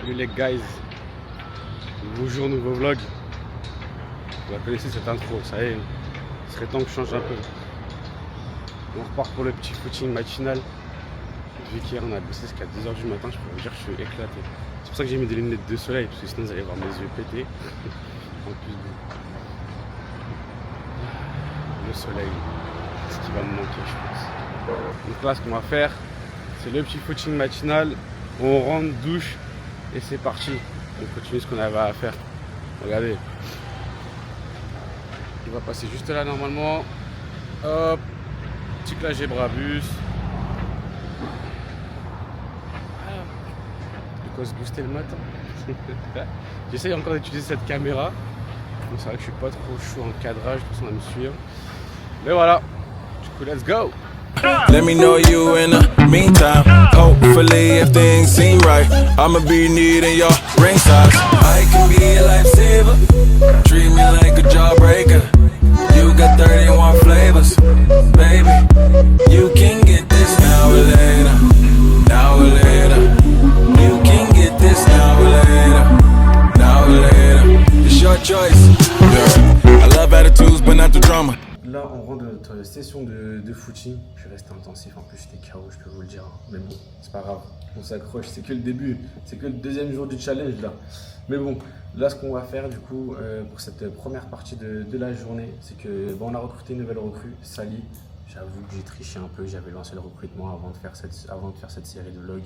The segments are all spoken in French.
Salut les guys, nouveau jour, nouveau vlog. Vous la connaissez cette intro, ça y est, il serait temps que je change un peu. On repart pour le petit footing matinal. Vu qu'hier on a bossé jusqu'à 2h du matin, je peux vous dire que je suis éclaté. C'est pour ça que j'ai mis des lunettes de soleil, parce que sinon vous allez voir mes yeux péter. En plus le soleil, c'est ce qui va me manquer je pense. Donc là ce qu'on va faire, c'est le petit footing matinal. On rentre, douche et c'est parti. On continue ce qu'on avait à faire. Regardez. Il va passer juste là normalement. Hop. Petit clagé Brabus. De quoi se booster le matin. J'essaye encore d'utiliser cette caméra. Donc c'est vrai que je suis pas trop chaud en cadrage, de toute façon on va me suivre. Mais voilà. Du coup let's go. Let me know you in the meantime. Hopefully, if things seem right, I'ma be needing your ring size. I can be a lifesaver. Treat me like a jawbreaker. You got 31 flavors, baby. You can get this now or later. Now or later. You can get this now or later. Now or later. It's your choice. Yeah. I love attitudes, but not the drama. Là, on rentre dans notre session de footing. Je suis resté intensif, en plus j'étais KO, je peux vous le dire. Mais bon, c'est pas grave, on s'accroche, c'est que le début, c'est que le deuxième jour du challenge là. Mais bon, là ce qu'on va faire du coup pour cette première partie de la journée, c'est que on a recruté une nouvelle recrue, Sally. J'avoue que j'ai triché un peu, j'avais lancé le recrutement avant de faire cette série de vlogs.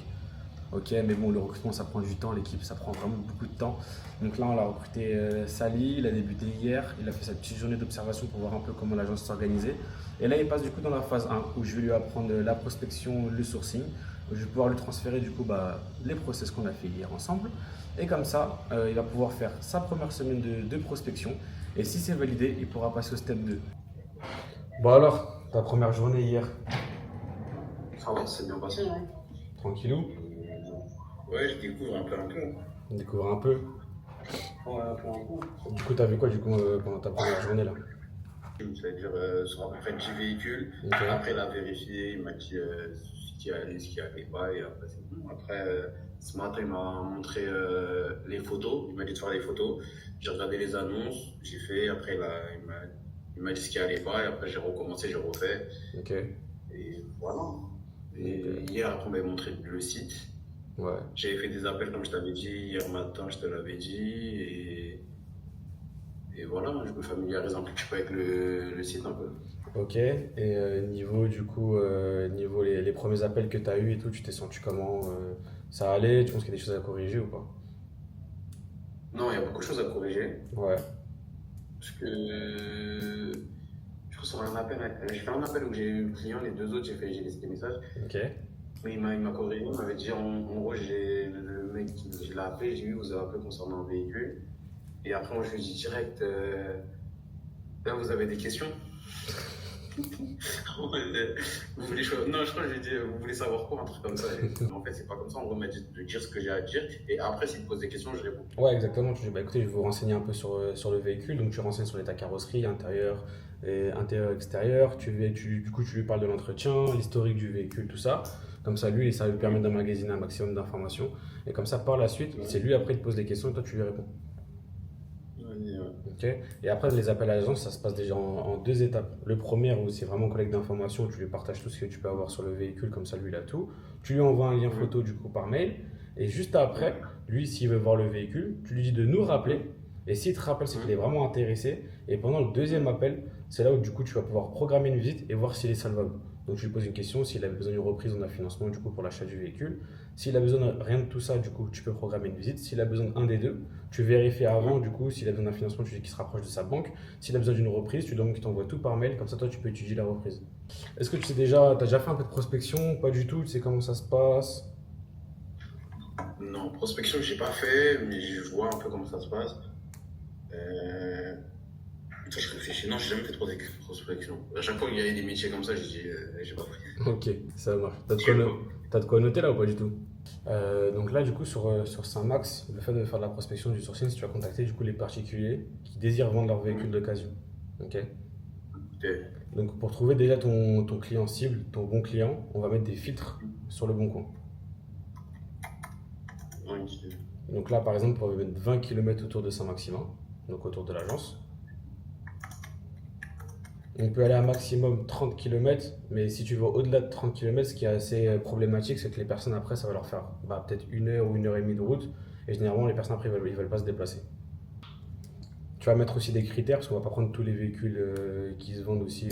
Ok, mais bon, le recrutement ça prend du temps, l'équipe ça prend vraiment beaucoup de temps. Donc là, on l'a recruté Sally, il a débuté hier, il a fait sa petite journée d'observation pour voir un peu comment l'agence s'organisait. Et là, il passe du coup dans la phase 1 où je vais lui apprendre la prospection, le sourcing. Je vais pouvoir lui transférer du coup les process qu'on a fait hier ensemble. Et comme ça, il va pouvoir faire sa première semaine de prospection. Et si c'est validé, il pourra passer au step 2. Bon alors, ta première journée hier, Ça va, c'est bien passé, hein. tranquillou? Ouais, je découvre un peu. On découvre un peu. Ouais, un peu. Du coup, t'as vu quoi du coup pendant ta première journée là? C'est-à-dire, sur à peu près 10 véhicules. Ok. Après, il a vérifié, il m'a dit ce qui allait, ce qui allait pas. Et après, c'est bon. Après, ce matin, il m'a montré les photos. Il m'a dit de faire les photos. J'ai regardé les annonces, j'ai fait. Après, il m'a dit ce qui allait pas. Et après, j'ai recommencé, j'ai refait. Ok. Et voilà. Et hier, après, on m'a montré le site. Ouais. J'avais fait des appels comme je t'avais dit, hier matin je te l'avais dit et voilà, je me familiarise un petit peu avec le site un peu. Ok. Et niveau du coup, niveau les premiers appels que tu as eu et tout, tu t'es senti comment? Ça allait? Tu penses qu'il y a des choses à corriger ou pas? Non, il y a beaucoup de choses à corriger Ouais. parce que je reçois un appel, j'ai fait un appel où j'ai eu le client, les deux autres j'ai laissé des messages. Ok. Mais il m'a corrigé, il m'avait dit en gros, j'ai le mec qui l'a appelé, j'ai eu, vous avez appelé concernant un véhicule. Et après, moi, je lui ai dit direct, là, vous avez des questions? Vous voulez non, je crois que je lui ai dit, vous voulez savoir quoi, un truc comme ça. Et en fait, c'est pas comme ça. En gros, on m'a dit de dire ce que j'ai à dire. Et après, s'il me pose des questions, je réponds. Ouais, exactement. Tu dis, bah écoutez, je vais vous renseigner un peu sur le véhicule. Donc, tu renseignes sur l'état carrosserie, intérieur, extérieur. Du coup, tu lui parles de l'entretien, l'historique du véhicule, tout ça. Comme ça, lui, ça lui permet d'emmagasiner un maximum d'informations. Et comme ça, par la suite, c'est lui après qui te pose des questions et toi, tu lui réponds. Ok. Et après, les appels à l'agence, ça se passe déjà en deux étapes. Le premier, où c'est vraiment collecte d'informations, tu lui partages tout ce que tu peux avoir sur le véhicule, comme ça, lui, il a tout. Tu lui envoies un lien photo, du coup, par mail. Et juste après, lui, s'il veut voir le véhicule, tu lui dis de nous rappeler. Et s'il te rappelle, c'est qu'il est vraiment intéressé. Et pendant le deuxième appel, c'est là où, du coup, tu vas pouvoir programmer une visite et voir s'il est salvable. Donc, tu lui poses une question, s'il a besoin d'une reprise ou d'un financement, du coup, pour l'achat du véhicule. S'il a besoin de rien de tout ça, du coup, tu peux programmer une visite. S'il a besoin d'un des deux, tu vérifies avant, du coup, s'il a besoin d'un financement, tu dis qu'il se rapproche de sa banque. S'il a besoin d'une reprise, tu demandes qu'il t'envoie tout par mail, comme ça, toi, tu peux étudier la reprise. Est-ce que tu as déjà fait un peu de prospection? Pas du tout, tu sais comment ça se passe? Non, prospection, j'ai pas fait, mais je vois un peu comment ça se passe. Attends, je réfléchis. Non, j'ai jamais fait de prospection. À chaque fois qu'il y a des métiers comme ça, j'ai pas fait. Ok, ça marche. T'as de quoi noter là ou pas du tout? Donc là, du coup, sur Saint-Max, le fait de faire de la prospection du sourcing, si tu vas contacter du coup les particuliers qui désirent vendre leur véhicule d'occasion. Ok. Ok. Donc pour trouver déjà ton client cible, ton bon client, on va mettre des filtres sur le bon coin. Ok. Donc là, par exemple, on va mettre 20 km autour de Saint-Maximin, donc autour de l'agence. On peut aller à maximum 30 km, mais si tu vas au-delà de 30 km, ce qui est assez problématique, c'est que les personnes après, ça va leur faire peut-être 1 heure ou 1 heure et demie de route. Et généralement, les personnes après, ils veulent pas se déplacer. Tu vas mettre aussi des critères, parce qu'on va pas prendre tous les véhicules qui se vendent aussi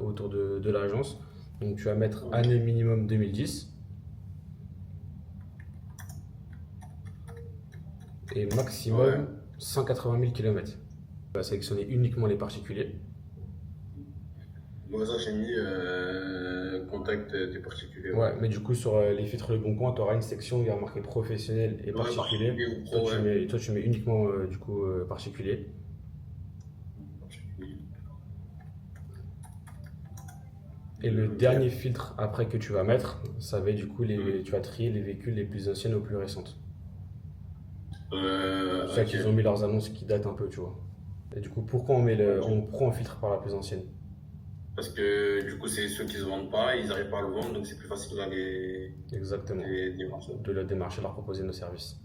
autour de l'agence. Donc tu vas mettre année minimum 2010. Et maximum 180 000 km. On va sélectionner uniquement les particuliers. Moi, ça, j'ai mis contact des particuliers. Ouais, mais du coup, sur les filtres Le Bon Coin, tu auras une section où il y a marqué professionnel et particulier. particulier ou pro, Toi, tu mets uniquement du coup particulier. Et le dernier filtre après que tu vas mettre, ça va être du coup, tu vas trier les véhicules les plus anciennes aux plus récentes. C'est ça qu'ils ont mis leurs annonces qui datent un peu, tu vois. Et du coup, pourquoi on filtre par la plus ancienne? Parce que du coup, c'est ceux qui se vendent pas, ils n'arrivent pas à le vendre, donc c'est plus facile d'aller Exactement. démarcher. De le démarcher, leur proposer nos services.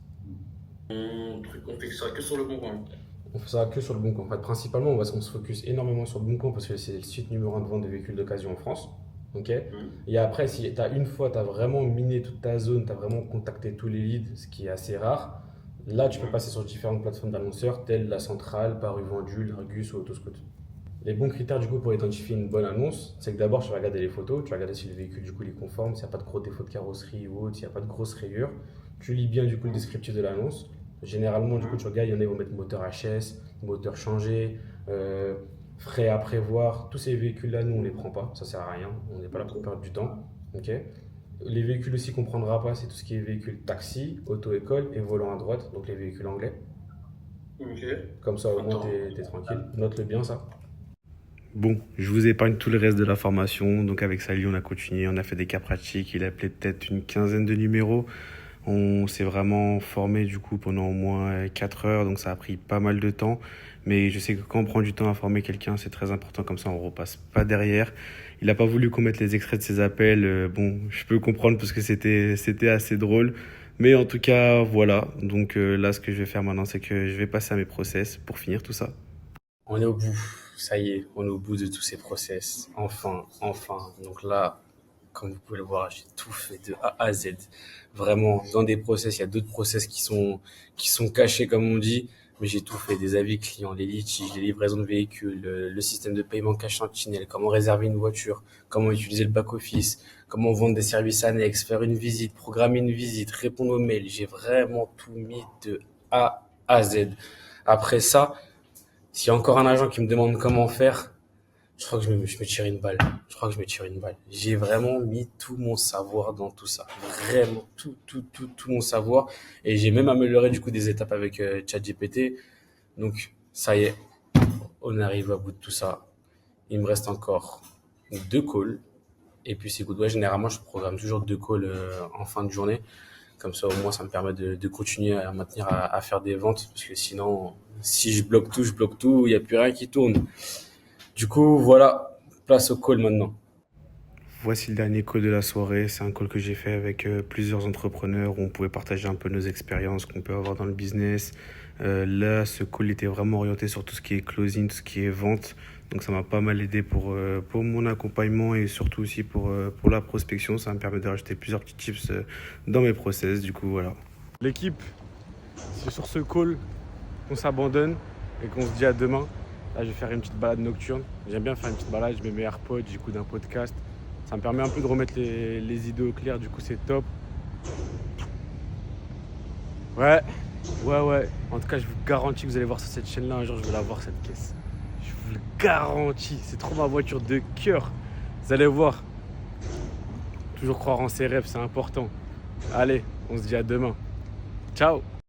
On fait ça que sur le bon coin. On fait ça que sur Le Bon Coin. En fait, principalement, on se focus énormément sur Le Bon Coin parce que c'est le site numéro 1 de vente de véhicules d'occasion en France. Okay. Et après, si tu as vraiment miné toute ta zone, tu as vraiment contacté tous les leads, ce qui est assez rare, là, tu peux passer sur différentes plateformes d'annonceurs telles La Centrale, Paru Vendu, Argus ou Autoscout. Les bons critères du coup pour identifier une bonne annonce, c'est que d'abord tu vas regarder les photos, tu vas regarder si le véhicule du coup il est conforme, s'il n'y a pas de gros défauts de carrosserie ou autre, s'il n'y a pas de grosses rayures. Tu lis bien du coup le descriptif de l'annonce. Généralement du coup tu regardes, il y en a qui vont mettre moteur HS, moteur changé, frais à prévoir. Tous ces véhicules là nous on les prend pas, ça sert à rien, on n'est pas là pour perdre du temps. Okay. Les véhicules aussi qu'on ne prendra pas, c'est tout ce qui est véhicule taxi, auto-école et volant à droite, donc les véhicules anglais. Comme ça au moins t'es tranquille, note-le bien ça. Bon, je vous épargne tout le reste de la formation. Donc avec Sally, on a continué, on a fait des cas pratiques. Il a appelé peut-être une quinzaine de numéros. On s'est vraiment formé du coup pendant au moins 4 heures. Donc ça a pris pas mal de temps. Mais je sais que quand on prend du temps à former quelqu'un, c'est très important. Comme ça, on repasse pas derrière. Il n'a pas voulu qu'on mette les extraits de ses appels. Bon, je peux comprendre parce que c'était assez drôle. Mais en tout cas, voilà. Donc là, ce que je vais faire maintenant, c'est que je vais passer à mes process pour finir tout ça. On est au bout. Ça y est, on est au bout de tous ces process. Enfin. Donc là, comme vous pouvez le voir, j'ai tout fait de A à Z. Vraiment, dans des process, il y a d'autres process qui sont cachés, comme on dit. Mais j'ai tout fait, des avis clients, les litiges, les livraisons de véhicules, le système de paiement cash sentinelle, comment réserver une voiture, comment utiliser le back-office, comment vendre des services annexes, faire une visite, programmer une visite, répondre aux mails. J'ai vraiment tout mis de A à Z. Après ça, s'il y a encore un agent qui me demande comment faire, je crois que je me tire une balle. J'ai vraiment mis tout mon savoir dans tout ça. Vraiment, tout mon savoir. Et j'ai même amélioré du coup des étapes avec ChatGPT. Donc, ça y est, on arrive au bout de tout ça. Il me reste encore 2 calls. Et puis, c'est good. Ouais, généralement, je programme toujours 2 calls en fin de journée. Comme ça, au moins, ça me permet de continuer à maintenir à faire des ventes. Parce que sinon, si je bloque tout, il n'y a plus rien qui tourne. Du coup, voilà, place au call maintenant. Voici le dernier call de la soirée. C'est un call que j'ai fait avec plusieurs entrepreneurs où on pouvait partager un peu nos expériences qu'on peut avoir dans le business. Là, ce call était vraiment orienté sur tout ce qui est closing, tout ce qui est vente. Donc ça m'a pas mal aidé pour mon accompagnement et surtout aussi pour la prospection. Ça me permet de rajouter plusieurs petits tips dans mes process. Du coup, voilà. L'équipe, c'est sur ce call qu'on s'abandonne et qu'on se dit à demain. Là, je vais faire une petite balade nocturne. J'aime bien faire une petite balade. Je mets mes AirPods, j'écoute un podcast. Ça me permet un peu de remettre les idées au clair. Du coup, c'est top. Ouais. En tout cas, je vous garantis que vous allez voir sur cette chaîne-là. Un jour, je vais la voir, cette caisse. Je vous le garantis. C'est trop ma voiture de cœur. Vous allez voir. Toujours croire en ses rêves, c'est important. Allez, on se dit à demain. Ciao.